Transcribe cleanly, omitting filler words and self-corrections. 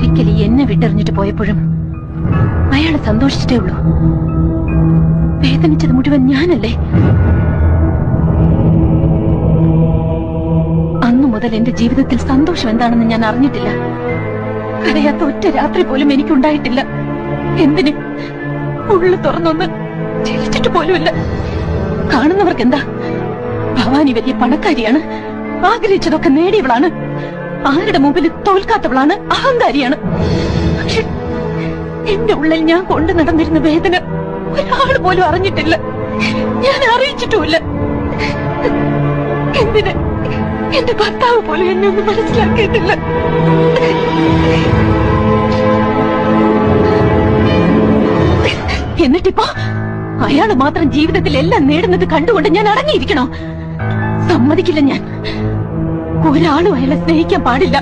ഒരിക്കലും എന്നെ വിട്ടെറിഞ്ഞിട്ട് പോയപ്പോഴും അയാള് സന്തോഷിച്ചിട്ടേ ഉള്ളൂ. വേദനിച്ചത് മുഴുവൻ ഞാനല്ലേ? അന്നു മുതൽ എന്റെ ജീവിതത്തിൽ സന്തോഷം എന്താണെന്ന് ഞാൻ അറിഞ്ഞിട്ടില്ല. കരയാത്ത ഒറ്റ രാത്രി പോലും എനിക്കുണ്ടായിട്ടില്ല. എന്തിന്? ഉള്ളു തുറന്നൊന്ന് ചിരിച്ചിട്ട് പോലുമില്ല. കാണുന്നവർക്ക് എന്താ, ഭവാനി വലിയ പണക്കാരിയാണ്, ആഗ്രഹിച്ചതൊക്കെ നേടിയവളാണ്, ആരുടെ മുമ്പിൽ തോൽക്കാത്തവളാണ്, അഹങ്കാരിയാണ്. പക്ഷെ എന്റെ ഉള്ളിൽ ഞാൻ കൊണ്ടു നടന്നിരുന്ന വേദന ഒരാൾ പോലും അറിഞ്ഞിട്ടില്ല. ഞാൻ അറിയിച്ചിട്ടുമില്ല. എന്തിന്? എന്റെ ഭർത്താവ് പോലും എന്നെ ഒന്നും മനസ്സിലാക്കിയിട്ടില്ല. എന്നിട്ടിപ്പോ അയാള് മാത്രം ജീവിതത്തിൽ എല്ലാം നേടുന്നത് കണ്ടുകൊണ്ട് ഞാൻ അടങ്ങിയിരിക്കണോ? സമ്മതിക്കില്ല ഞാൻ. ഒരാളും അയാളെ സ്നേഹിക്കാൻ പാടില്ല.